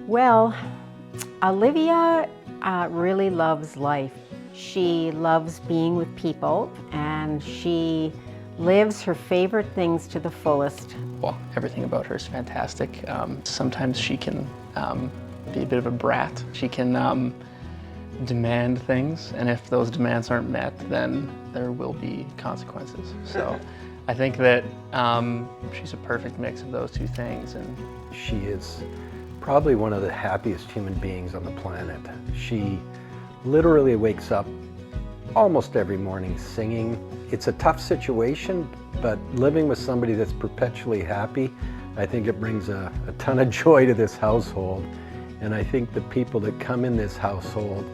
Well, Olivia really loves life. She loves being with people, and she lives her favorite things to the fullest. Well, everything about her is fantastic. Sometimes she can be a bit of a brat. She can demand things, and if those demands aren't met, then there will be consequences. So I think that she's a perfect mix of those two things. And she is probably one of the happiest human beings on the planet. She literally wakes up almost every morning singing. It's a tough situation, but living with somebody that's perpetually happy, I think it brings a ton of joy to this household. And I think the people that come in this household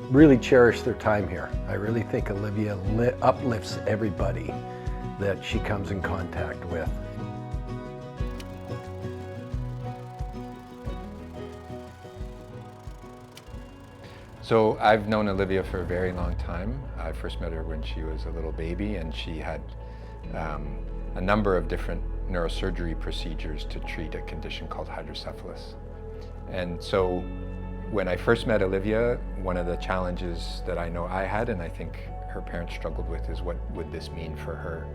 really cherish their time here. I really think Olivia uplifts everybody that she comes in contact with. So I've known Olivia for a very long time. I first met her when she was a little baby, and she had a number of different neurosurgery procedures to treat a condition called hydrocephalus. And so when I first met Olivia, one of the challenges that I know I had, and I think her parents struggled with, is what would this mean for her?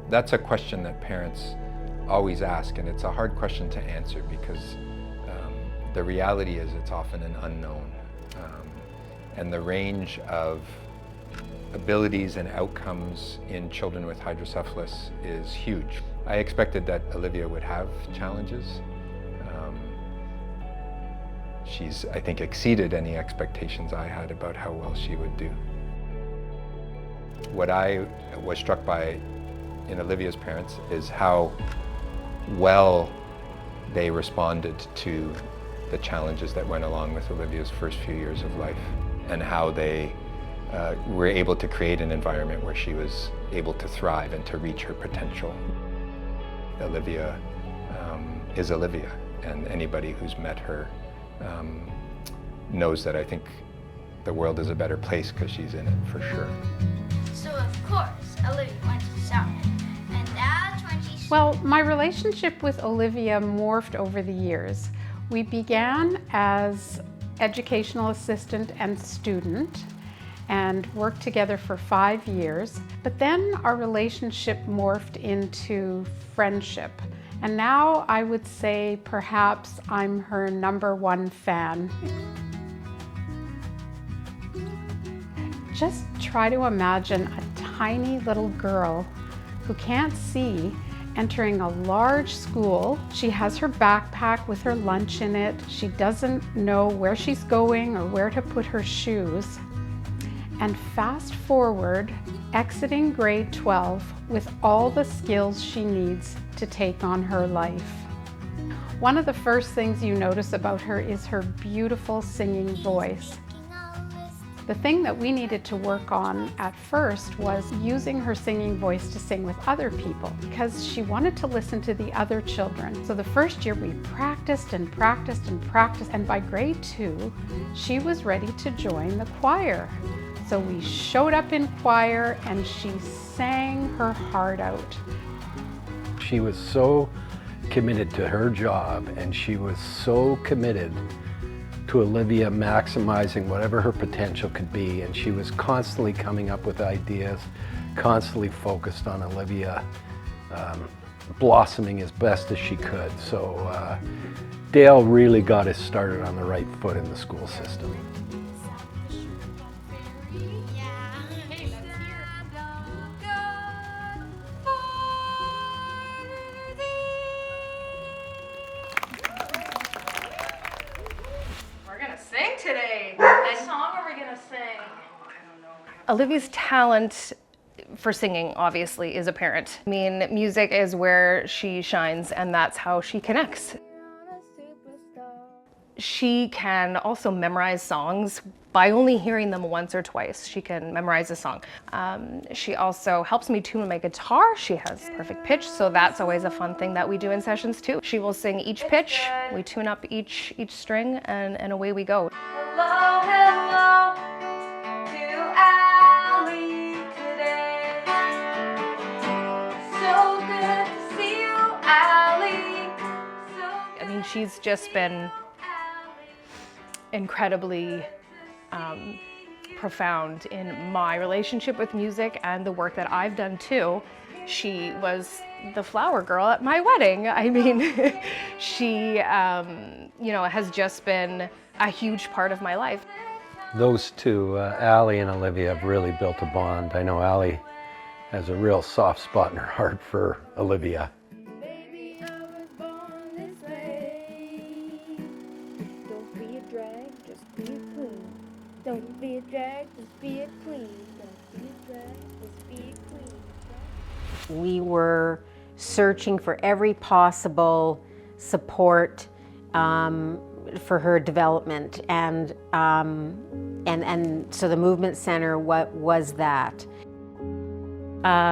That's a question that parents always ask, and it's a hard question to answer because the reality is it's often an unknown. And the range of abilities and outcomes in children with hydrocephalus is huge. I expected that Olivia would have challenges. She's, I think, exceeded any expectations I had about how well she would do. What I was struck by in Olivia's parents is how well they responded to the challenges that went along with Olivia's first few years of life, and how they were able to create an environment where she was able to thrive and to reach her potential. Olivia is Olivia, and anybody who's met her knows that I think the world is a better place because she's in it, for sure. So of course, Olivia went to soccer, and that's when she... Well, my relationship with Olivia morphed over the years. We began as educational assistant and student and worked together for 5 years. But then our relationship morphed into friendship. And now I would say perhaps I'm her #1 fan. Just try to imagine a tiny little girl who can't see entering a large school. She has her backpack with her lunch in it. She doesn't know where she's going or where to put her shoes. And fast forward, exiting grade 12 with all the skills she needs to take on her life. One of the first things you notice about her is her beautiful singing voice. The thing that we needed to work on at first was using her singing voice to sing with other people, because she wanted to listen to the other children. So the first year we practiced and practiced and practiced, and by grade 2, she was ready to join the choir. So we showed up in choir and she sang her heart out. She was so committed to her job, and she was so committed to Olivia maximizing whatever her potential could be, and she was constantly coming up with ideas, constantly focused on Olivia blossoming as best as she could. So Dale really got us started on the right foot in the school system. Today. What song are we gonna sing? Oh, I don't know. Olivia's talent for singing obviously is apparent. I mean, music is where she shines, and that's how she connects. She can also memorize songs by only hearing them once or twice. She can memorize a song. She also helps me tune my guitar. She has perfect pitch, so that's always a fun thing that we do in sessions too. She will sing each pitch, we tune up each string, and away we go. Hello, hello to Allie today. So good to see you, Allie. So good. I mean, she's just been incredibly profound in my relationship with music and the work that I've done too. She was the flower girl at my wedding. I mean, she, you know, has just been a huge part of my life. Those two, Allie and Olivia, have really built a bond. I know Allie has a real soft spot in her heart for Olivia. Baby, I was born this way. Don't be a drag, just be a queen. Don't be a drag, just be a queen. Don't be a drag, just be a queen. We were searching for every possible support for her development, and so the Movement Center, what was that?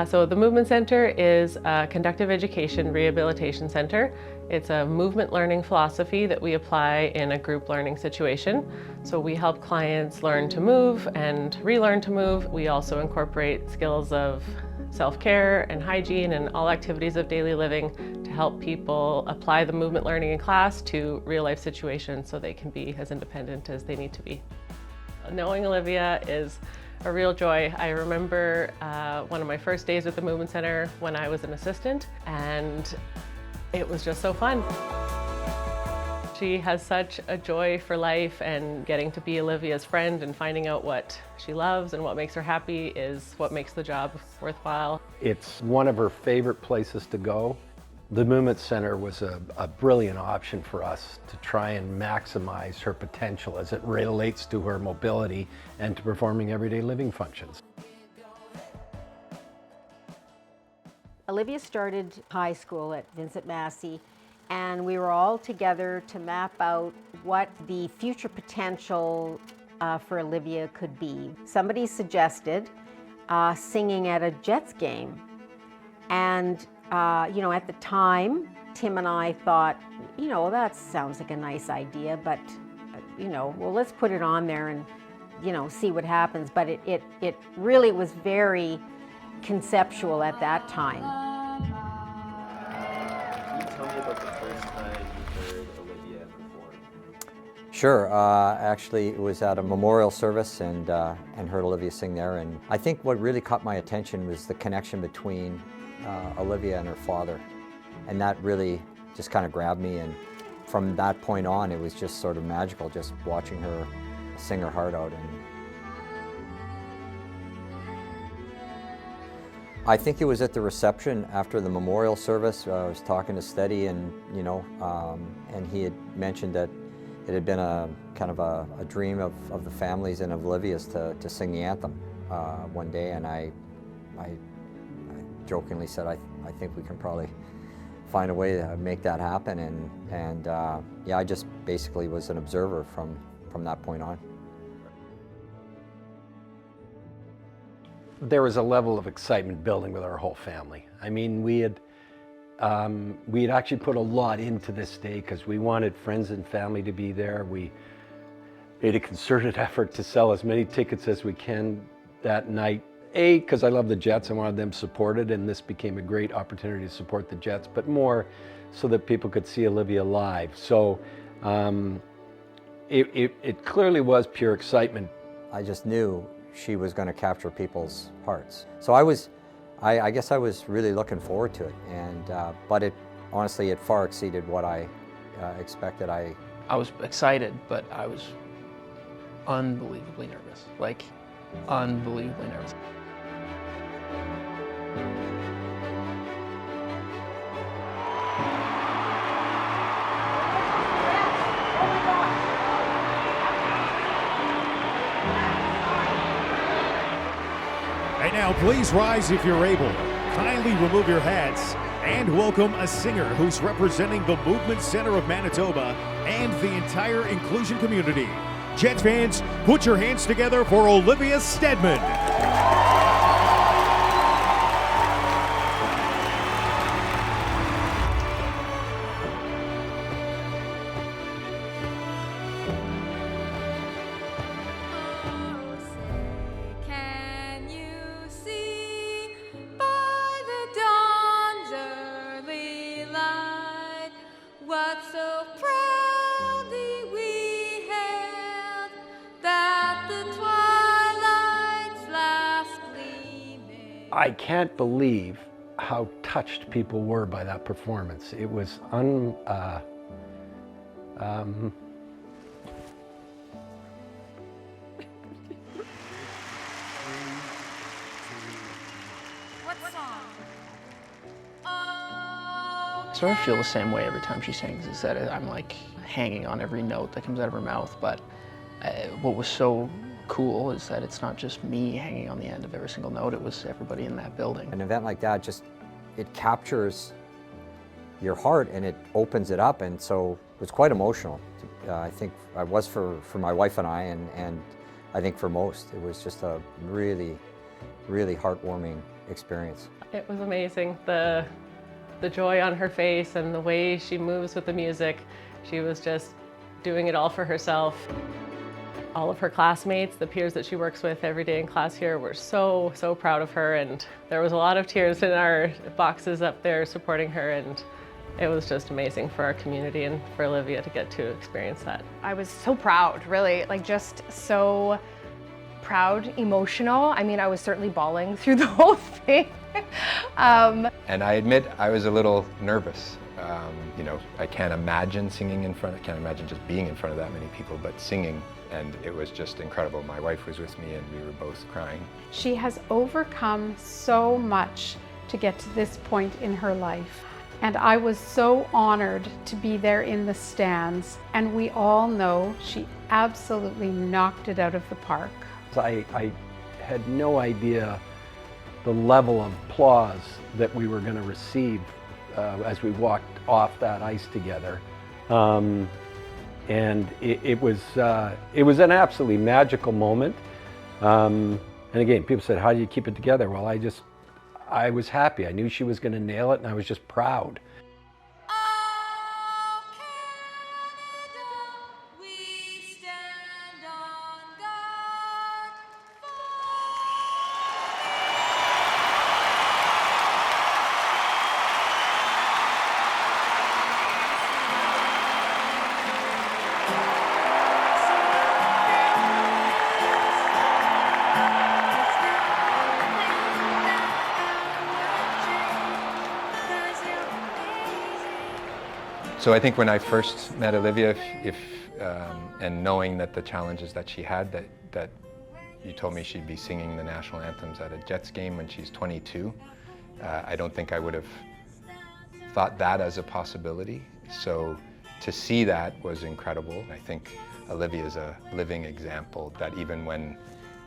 So the Movement Center is a conductive education rehabilitation center. It's a movement learning philosophy that we apply in a group learning situation. So we help clients learn to move and relearn to move. We also incorporate skills of self-care and hygiene and all activities of daily living to help people apply the movement learning in class to real-life situations so they can be as independent as they need to be. Knowing Olivia is a real joy. I remember one of my first days at the Movement Center when I was an assistant, and it was just so fun. She has such a joy for life, and getting to be Olivia's friend and finding out what she loves and what makes her happy is what makes the job worthwhile. It's one of her favorite places to go. The Movement Center was a brilliant option for us to try and maximize her potential as it relates to her mobility and to performing everyday living functions. Olivia started high school at Vincent Massey, and we were all together to map out what the future potential for Olivia could be. Somebody suggested singing at a Jets game, and you know, at the time, Tim and I thought, you know, that sounds like a nice idea, but you know, well, let's put it on there and, you know, see what happens. But it really was very conceptual at that time. Can you tell me about the first time you heard Olivia perform? Sure. Actually, it was at a memorial service and heard Olivia sing there. And I think what really caught my attention was the connection between Olivia and her father. And that really just kind of grabbed me. And from that point on, it was just sort of magical, just watching her sing her heart out. And I think it was at the reception after the memorial service. I was talking to Steady, and you know, and he had mentioned that it had been a kind of a dream of the families and of Olivia's to sing the anthem one day, and I jokingly said, I think we can probably find a way to make that happen, and yeah, I just basically was an observer from that point on. There was a level of excitement building with our whole family. I mean, we had actually put a lot into this day because we wanted friends and family to be there. We made a concerted effort to sell as many tickets as we can that night. A, because I love the Jets, I wanted them supported, and this became a great opportunity to support the Jets, but more so that people could see Olivia live. So it clearly was pure excitement. I just knew she was going to capture people's hearts. So I guess I was really looking forward to it, and but honestly, it far exceeded what I expected. I was excited, but I was unbelievably nervous, like unbelievably nervous. And now please rise if you're able. Kindly remove your hats and welcome a singer who's representing the Movement Center of Manitoba and the entire inclusion community. Jets fans, put your hands together for Olivia Steadman. What so proud? I can't believe how touched people were by that performance. It was I sort of feel the same way every time she sings, is that I'm like hanging on every note that comes out of her mouth. But what was so cool is that it's not just me hanging on the end of every single note, it was everybody in that building. An event like that it captures your heart and it opens it up, and so it was quite emotional. I think I was for my wife and I, and I think for most. It was just a really, really heartwarming experience. It was amazing. The joy on her face and the way she moves with the music. She was just doing it all for herself. All of her classmates, the peers that she works with every day in class here, were so, so proud of her, and there was a lot of tears in our boxes up there supporting her, and it was just amazing for our community and for Olivia to get to experience that. I was so proud, really, like just so proud, emotional. I mean, I was certainly bawling through the whole thing. And I admit I was a little nervous. You know, I can't imagine singing in front, I can't imagine just being in front of that many people, but singing, and it was just incredible. My wife was with me and we were both crying. She has overcome so much to get to this point in her life. And I was so honored to be there in the stands. And we all know she absolutely knocked it out of the park. I had no idea the level of applause that we were going to receive as we walked off that ice together. And it was an absolutely magical moment. And again, people said, how do you keep it together? Well, I was happy. I knew she was going to nail it, and I was just proud. So I think when I first met Olivia, and knowing that the challenges that she had, that you told me she'd be singing the national anthems at a Jets game when she's 22, I don't think I would have thought that as a possibility. So to see that was incredible. I think Olivia is a living example that even when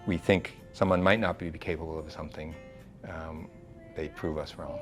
we think someone might not be capable of something, they prove us wrong.